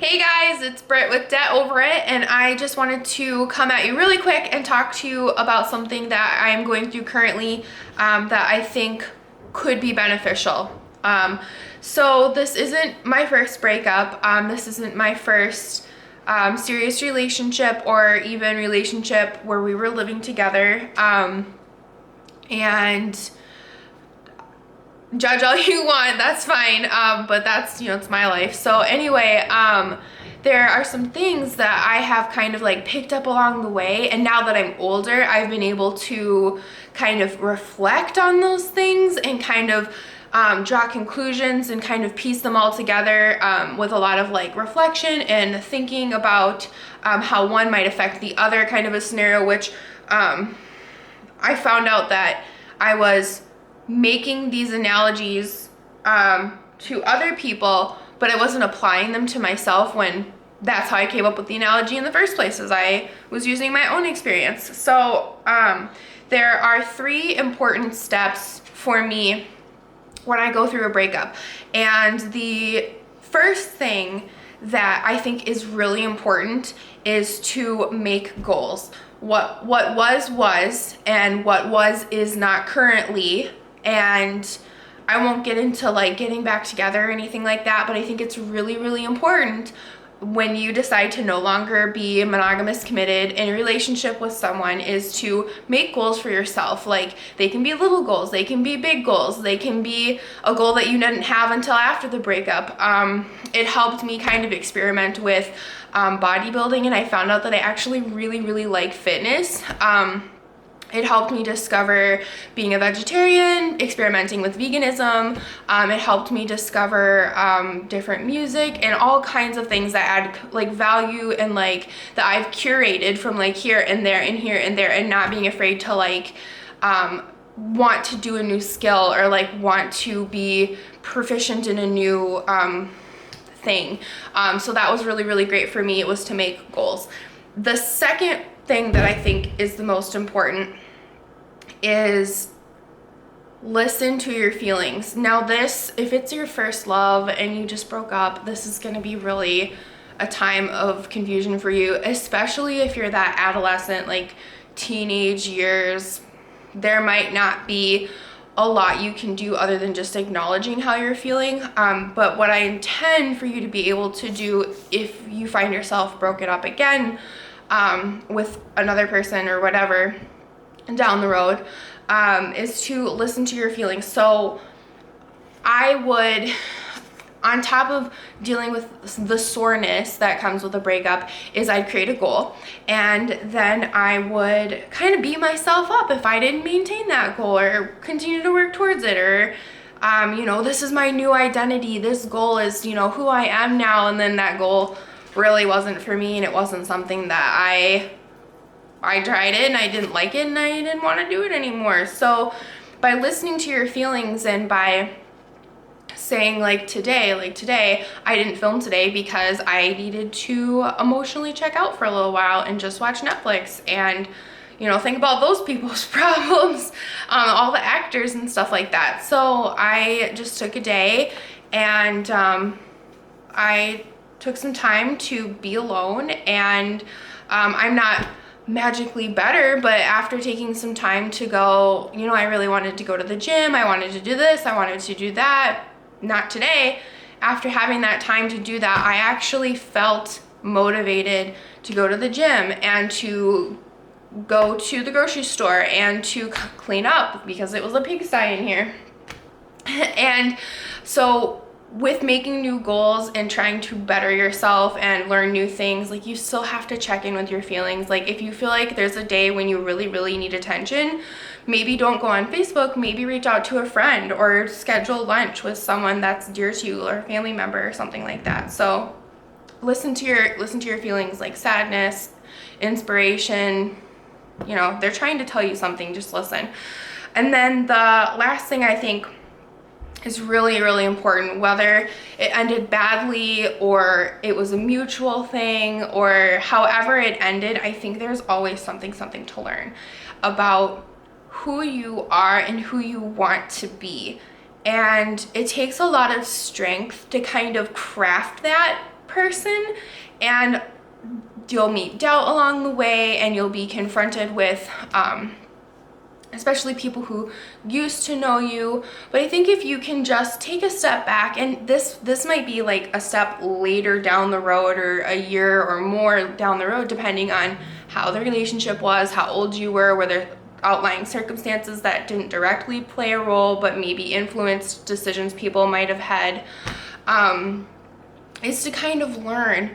Hey guys, it's Britt with Debt Over It, and I just wanted to come at you really quick and talk to you about something that I'm going through currently that I think could be beneficial. So this isn't my first breakup. This isn't my first serious relationship or even relationship where we were living together. And judge all you want, that's fine, but that's, it's my life. So anyway, there are some things that I have kind of like picked up along the way, and now that I'm older, I've been able to kind of reflect on those things and kind of draw conclusions and kind of piece them all together with a lot of like reflection and thinking about how one might affect the other, kind of a scenario, which I found out that I was making these analogies to other people, but I wasn't applying them to myself, when that's how I came up with the analogy in the first place, as I was using my own experience. So there are 3 important steps for me when I go through a breakup. And the first thing that I think is really important is to make goals. What was, and what was is not currently. And I won't get into like getting back together or anything like that, but I think it's really, really important when you decide to no longer be monogamous, committed in a relationship with someone, is to make goals for yourself. Like, they can be little goals, they can be big goals, they can be a goal that you didn't have until after the breakup. It helped me kind of experiment with bodybuilding, and I found out that I actually really, really like fitness. It helped me discover being a vegetarian, experimenting with veganism. It helped me discover different music and all kinds of things that add like value, and like that I've curated from like here and there and here and there, and not being afraid to like want to do a new skill or like want to be proficient in a new thing. So that was really, really great for me. It was to make goals. The second thing that I think is the most important is listen to your feelings. Now this, if it's your first love and you just broke up, this is going to be really a time of confusion for you, especially if you're that adolescent, like teenage years. There might not be a lot you can do other than just acknowledging how you're feeling. But what I intend for you to be able to do if you find yourself broken up again with another person or whatever down the road, is to listen to your feelings. So I would, on top of dealing with the soreness that comes with a breakup, is I'd create a goal, and then I would kind of beat myself up if I didn't maintain that goal or continue to work towards it, or this is my new identity, this goal is who I am now, and then that goal really wasn't for me, and it wasn't something that I tried it and I didn't like it and I didn't want to do it anymore. So by listening to your feelings and by saying like today I didn't film today because I needed to emotionally check out for a little while and just watch Netflix and think about those people's problems, all the actors and stuff like that. So I just took a day and I took some time to be alone, and I'm not magically better, but after taking some time to go, I really wanted to go to the gym, I wanted to do this, I wanted to do that, not today. After having that time to do that, I actually felt motivated to go to the gym and to go to the grocery store and to clean up because it was a pigsty in here. And so with making new goals and trying to better yourself and learn new things, like, you still have to check in with your feelings. Like, if you feel like there's a day when you really, really need attention, maybe don't go on Facebook, maybe reach out to a friend or schedule lunch with someone that's dear to you or a family member or something like that. So listen to your feelings, like sadness, inspiration, they're trying to tell you something, just listen. And then the last thing I think is really, really important, whether it ended badly or it was a mutual thing or however it ended, I think there's always something to learn about who you are and who you want to be. And it takes a lot of strength to kind of craft that person, and you'll meet doubt along the way, and you'll be confronted with especially people who used to know you. But I think if you can just take a step back, and this might be like a step later down the road, or a year or more down the road, depending on how the relationship was, how old you were, whether outlying circumstances that didn't directly play a role but maybe influenced decisions people might have had, is to kind of learn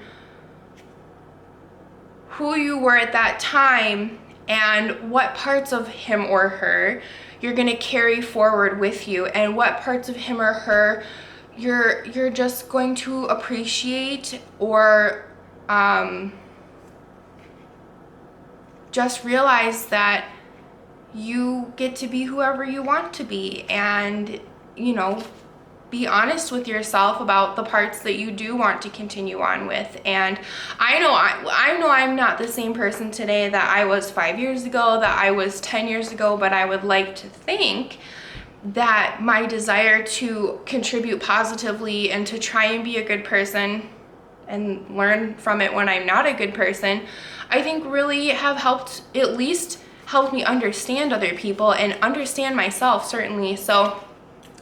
who you were at that time and what parts of him or her you're going to carry forward with you, and what parts of him or her you're just going to appreciate, or just realize that you get to be whoever you want to be, and, you know, be honest with yourself about the parts that you do want to continue on with. And I know I'm not the same person today that I was 5 years ago, that I was 10 years ago, but I would like to think that my desire to contribute positively and to try and be a good person and learn from it when I'm not a good person, I think really have helped, at least helped me understand other people and understand myself, certainly. So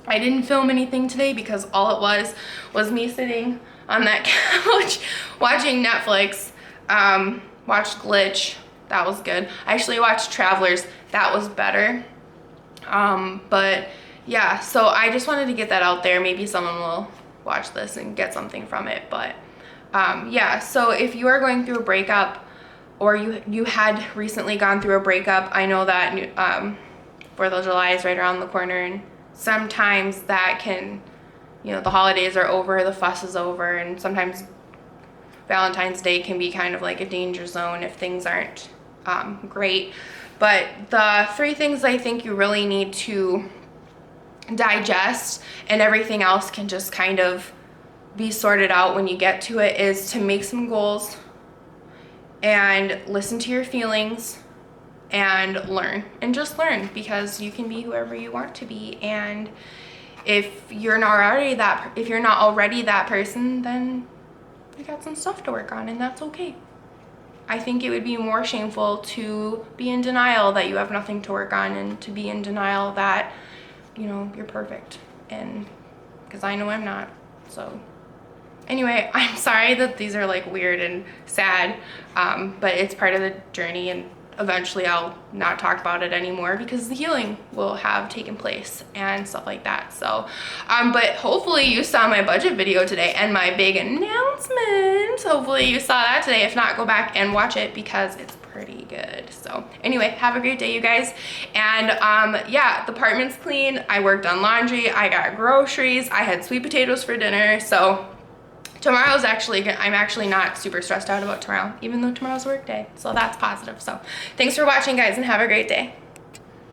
I didn't film anything today because all it was me sitting on that couch watching Netflix. Watched Glitch, that was good. I actually watched Travelers, that was better. But yeah, so I just wanted to get that out there. Maybe someone will watch this and get something from it. But yeah, so if you are going through a breakup, or you had recently gone through a breakup, I know that 4th of July is right around the corner, and sometimes that can, you know, the holidays are over, the fuss is over, and sometimes Valentine's Day can be kind of like a danger zone if things aren't great. But the 3 things I think you really need to digest, and everything else can just kind of be sorted out when you get to it, is to make some goals and listen to your feelings and learn, and just learn, because you can be whoever you want to be. And if you're not already that person, then you got some stuff to work on, and that's okay. I think it would be more shameful to be in denial that you have nothing to work on, and to be in denial that, you know, you're perfect. And because I know I'm not. So anyway, I'm sorry that these are like weird and sad, but it's part of the journey, and eventually I'll not talk about it anymore because the healing will have taken place and stuff like that. So but hopefully you saw my budget video today and my big announcement. Hopefully you saw that today. If not, go back and watch it because it's pretty good. So anyway, have a great day, you guys. And yeah, the apartment's clean. I worked on laundry, I got groceries, I had sweet potatoes for dinner. So tomorrow's I'm actually not super stressed out about tomorrow, even though tomorrow's work day. So that's positive. So thanks for watching, guys, and have a great day.